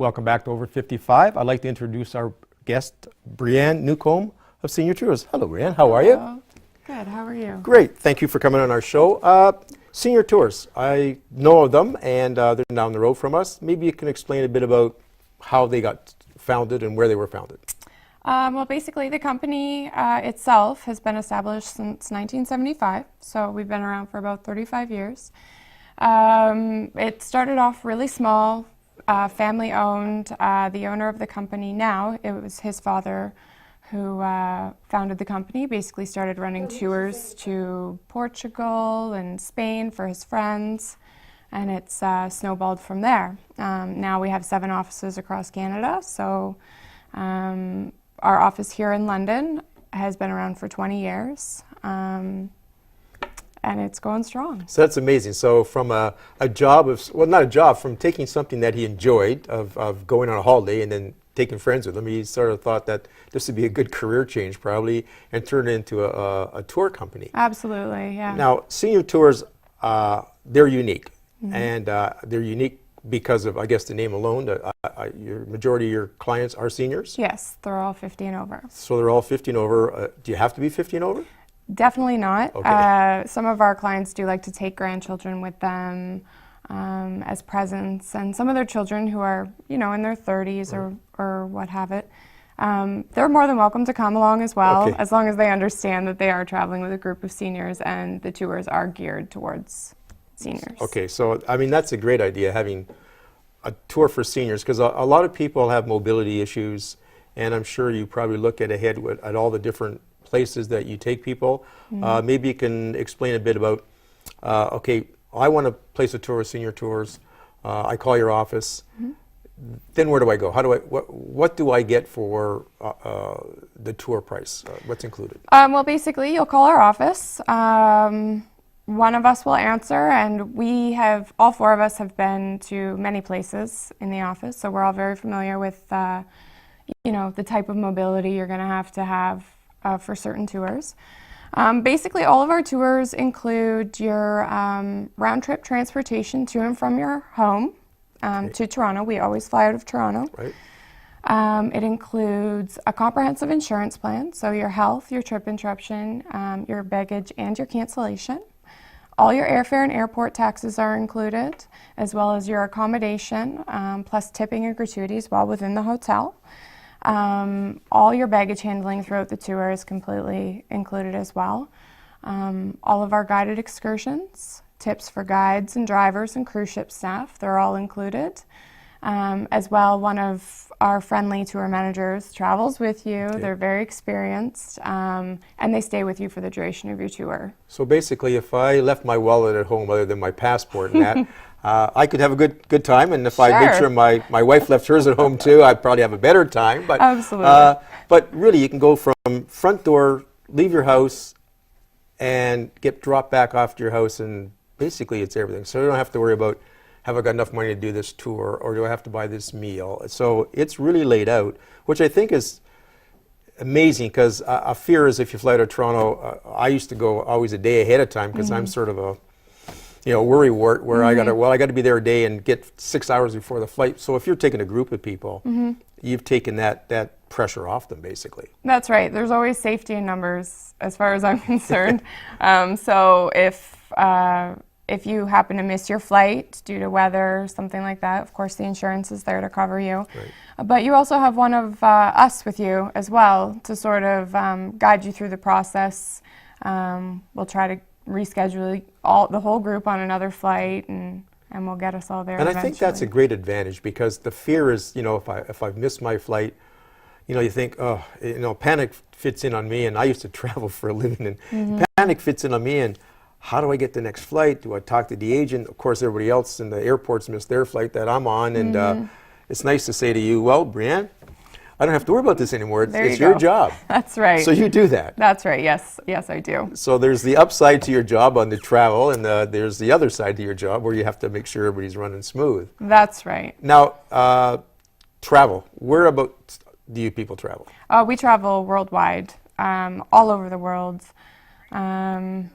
Welcome back to Over 55. I'd like to introduce our guest, Brianne Newcombe of Senior Tours. Hello, Brianne. How are you? Hello. Good. How are you? Great. Thank you for coming on our show. Senior Tours, I know of them, and they're down the road from us. Maybe you can explain a bit about how they got founded and where they were founded. Well, basically, the company itself has been established since 1975, so we've been around for about 35 years. It started off really small, family-owned. The owner of the company now, it was his father who founded the company, basically started running tours to Portugal and Spain for his friends, and it's snowballed from there. Now we have 7 offices across Canada, so our office here in London has been around for 20 years, and it's going strong. So that's amazing. So from a job of, well, not a job, from taking something that he enjoyed of going on a holiday and then taking friends with him, he sort of thought that this would be a good career change probably and turn it into a tour company. Absolutely, yeah. Now, Senior Tours, they're unique, and they're unique because of, I guess, the name alone. Your majority of your clients are seniors? Yes, they're all 50 and over. So they're all 50 and over. Do you have to be 50 and over? Definitely not. Okay. Some of our clients do like to take grandchildren with them as presents, and some of their children who are, you know, in their 30s or what have it, they're more than welcome to come along as well, Okay. as long as they understand that they are traveling with a group of seniors and the tours are geared towards seniors. Okay, so I mean that's a great idea, having a tour for seniors, because a lot of people have mobility issues, and I'm sure you probably look ahead at all the different places that you take people. Maybe you can explain a bit about, okay, I want to place a tour with Senior Tours. I call your office. Then where do I go? How do I? What do I get for the tour price? What's included? Well, basically, you'll call our office. One of us will answer, and we have, all 4 of us have been to many places in the office, so we're all very familiar with, you know, the type of mobility you're going to have for certain tours. Basically, all of our tours include your round-trip transportation to and from your home to Toronto. We always fly out of Toronto. Right. It includes a comprehensive insurance plan, so your health, your trip interruption, your baggage, and your cancellation. All your airfare and airport taxes are included, as well as your accommodation, plus tipping and gratuities while within the hotel. All your baggage handling throughout the tour is completely included as well. All of our guided excursions, tips for guides and drivers and cruise ship staff, they're all included. As well, one of our friendly tour managers travels with you. Okay. They're very experienced, and they stay with you for the duration of your tour. So basically, if I left my wallet at home other than my passport and that, I could have a good time. And if I made sure my wife left hers at home too, I'd probably have a better time. But, Absolutely. But really, you can go from front door, leave your house, and get dropped back off to your house, and basically it's everything. So you don't have to worry about, have I got enough money to do this tour, or do I have to buy this meal? So it's really laid out, which I think is amazing, because a fear is if you fly to Toronto, I used to go always a day ahead of time, because I'm sort of a, you know, worrywart, where I got to be there a day and get 6 hours before the flight. So if you're taking a group of people, you've taken that pressure off them, basically. That's right. There's always safety in numbers, as far as I'm concerned. So if you happen to miss your flight due to weather, something like that, of course the insurance is there to cover you. Right. But you also have one of us with you as well to sort of guide you through the process. We'll try to reschedule the whole group on another flight, and we'll get us all there And eventually. I think that's a great advantage, because the fear is, you know, if I've missed my flight, you know, you think, oh, you know, panic fits in on me, and I used to travel for a living, and panic fits in on me, and how do I get the next flight? Do I talk to the agent? Of course, everybody else in the airports missed their flight that I'm on, and it's nice to say to you, well, Brianne, I don't have to worry about this anymore. It's your job. That's right. So you do that. That's right. Yes, I do. So there's the upside to your job on the travel, and there's the other side to your job where you have to make sure everybody's running smooth. That's right. Now, travel. Where about do you people travel? We travel worldwide, all over the world.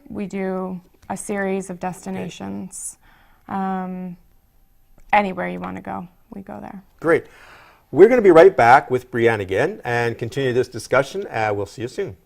We do a series of destinations. Anywhere you want to go. we go there. Great. We're going to be right back with Brianne again and continue this discussion. We'll see you soon.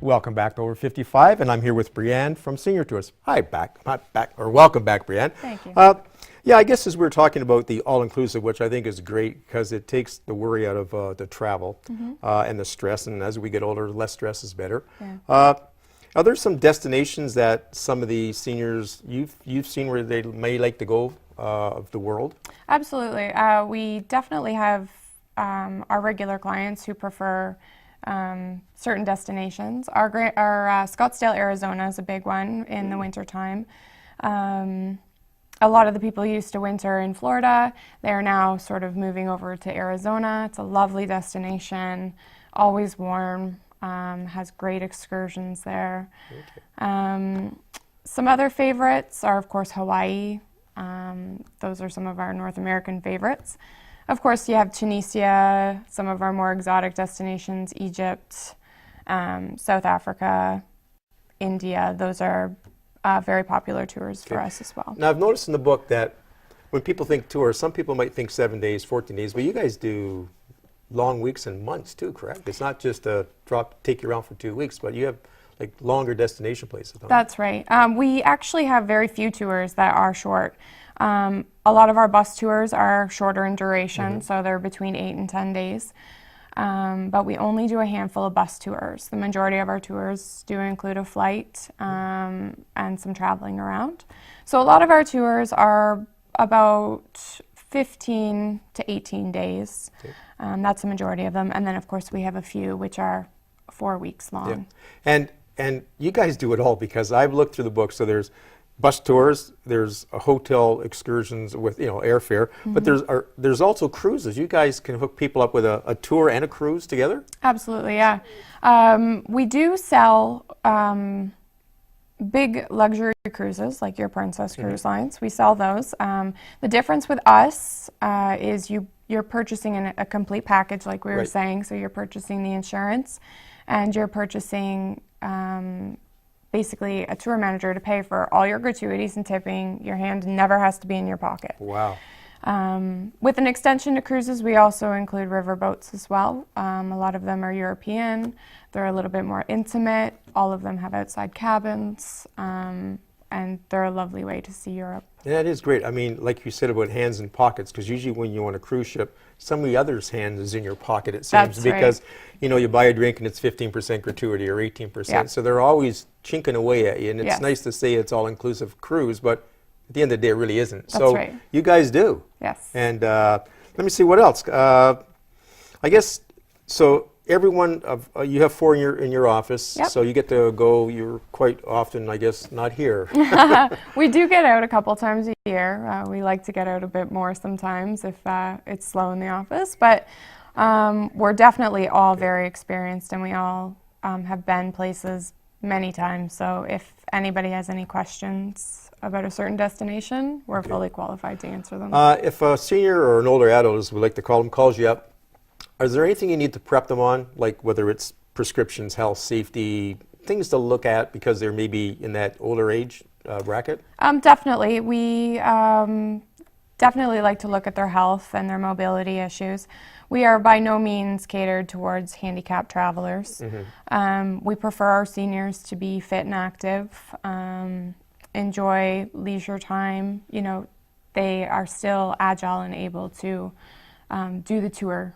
Welcome back to Over 55, and I'm here with Brianne from Senior Tours. Welcome back, Brianne. Thank you. Yeah, I guess as we were talking about the all-inclusive, which I think is great because it takes the worry out of the travel and the stress, and as we get older, less stress is better. Yeah. Are there some destinations that some of the seniors you've seen where they may like to go of the world? Absolutely. We definitely have our regular clients who prefer certain destinations. Our Scottsdale, Arizona is a big one in the wintertime. A lot of the people used to winter in Florida. They're now sort of moving over to Arizona. It's a lovely destination, always warm, has great excursions there. Okay. Some other favorites are, of course, Hawaii. Those are some of our North American favorites. Of course, you have Tunisia, some of our more exotic destinations, Egypt, South Africa, India. Those are very popular tours for us as well. Now, I've noticed in the book that when people think tours, some people might think 7 days, 14 days, but you guys do long weeks and months too, correct? It's not just a take you around for 2 weeks, but you have like longer destination places. That's right. We actually have very few tours that are short. A lot of our bus tours are shorter in duration, so they're between 8 and 10 days. But we only do a handful of bus tours. The majority of our tours do include a flight and some traveling around. So a lot of our tours are about 15 to 18 days. Okay. That's the majority of them. And then, of course, we have a few which are 4 weeks long. Yeah. And you guys do it all because I've looked through the book, so there's bus tours, there's a hotel excursions with airfare, but there's also cruises. You guys can hook people up with a tour and a cruise together? Absolutely, yeah. We do sell big luxury cruises like your Princess Cruise Lines. We sell those. The difference with us is you're purchasing a complete package like we were saying, so you're purchasing the insurance and you're purchasing basically a tour manager to pay for all your gratuities and tipping. Your hand never has to be in your pocket. Wow. With an extension to cruises, we also include river boats as well. A lot of them are European. They're a little bit more intimate. All of them have outside cabins, and they're a lovely way to see Europe. Yeah, that is great. I mean, like you said about hands in pockets, because usually when you're on a cruise ship, somebody other's hand is in your pocket, it seems. That's because, right. You buy a drink and it's 15% gratuity or 18%. Yeah. So they're always chinking away at you. And it's nice to say it's all-inclusive cruise, but at the end of the day, it really isn't. That's so right. You guys do. Yes. And let me see what else. I guess, so everyone, you have 4 in your office, so you get to go, you're quite often, I guess, not here. We do get out a couple times a year. We like to get out a bit more sometimes if it's slow in the office, but we're definitely all very experienced and we all have been places many times, so if anybody has any questions about a certain destination, we're fully qualified to answer them. If a senior or an older adult, as we like to call them, calls you up, is there anything you need to prep them on, like whether it's prescriptions, health, safety, things to look at because they're maybe in that older age bracket? Definitely. We definitely like to look at their health and their mobility issues. We are by no means catered towards handicapped travelers. We prefer our seniors to be fit and active, enjoy leisure time. They are still agile and able to do the tour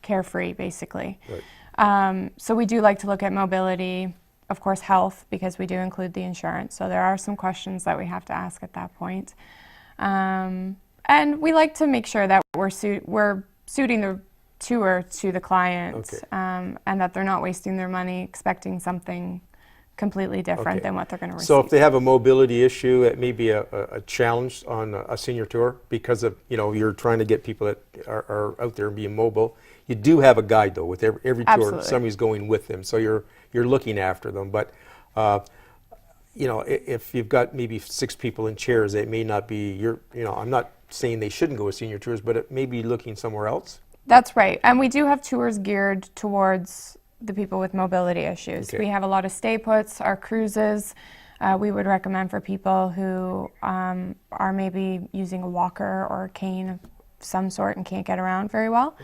carefree, basically. Right. So we do like to look at mobility, of course health, because we do include the insurance. So there are some questions that we have to ask at that point. And we like to make sure that we're suiting the tour to the client, and that they're not wasting their money expecting something completely different than what they're going to receive. So if they have a mobility issue, it may be a challenge on a senior tour because of, you're trying to get people that are out there and being mobile. You do have a guide though with every tour. Absolutely. Somebody's going with them, so you're looking after them. But if you've got maybe 6 people in chairs, it may not be I'm not saying they shouldn't go with senior tours, but it may be looking somewhere else. That's right. And we do have tours geared towards the people with mobility issues. Okay. We have a lot of stay puts, our cruises. We would recommend for people who are maybe using a walker or a cane of some sort and can't get around very well.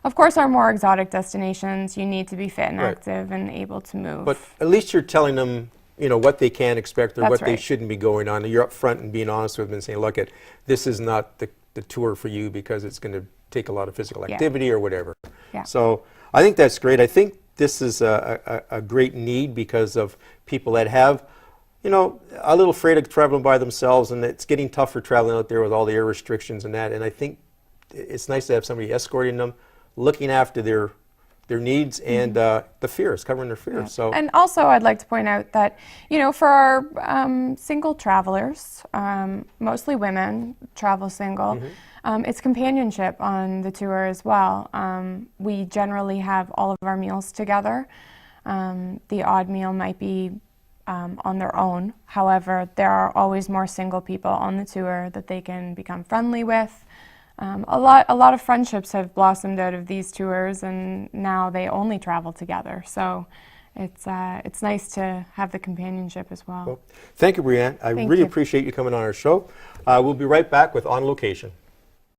Of course, our more exotic destinations, you need to be fit and Right. active and able to move. But at least you're telling them, what they can expect or That's what they right. shouldn't be going on. You're up front and being honest with them and saying, look, this is not the tour for you because it's going to take a lot of physical activity or whatever. Yeah. So I think that's great. I think this is a great need because of people that have, a little afraid of traveling by themselves, and it's getting tougher traveling out there with all the air restrictions and that. And I think it's nice to have somebody escorting them, looking after their needs and the fears, covering their fears. Yeah. So. And also, I'd like to point out that, for our single travelers, mostly women travel single, it's companionship on the tour as well. We generally have all of our meals together. The odd meal might be on their own. However, there are always more single people on the tour that they can become friendly with. A lot of friendships have blossomed out of these tours, and now they only travel together. So it's nice to have the companionship as well. Well, thank you, Brianne. I Thank really you. appreciate you coming on our show. We'll be right back with On Location.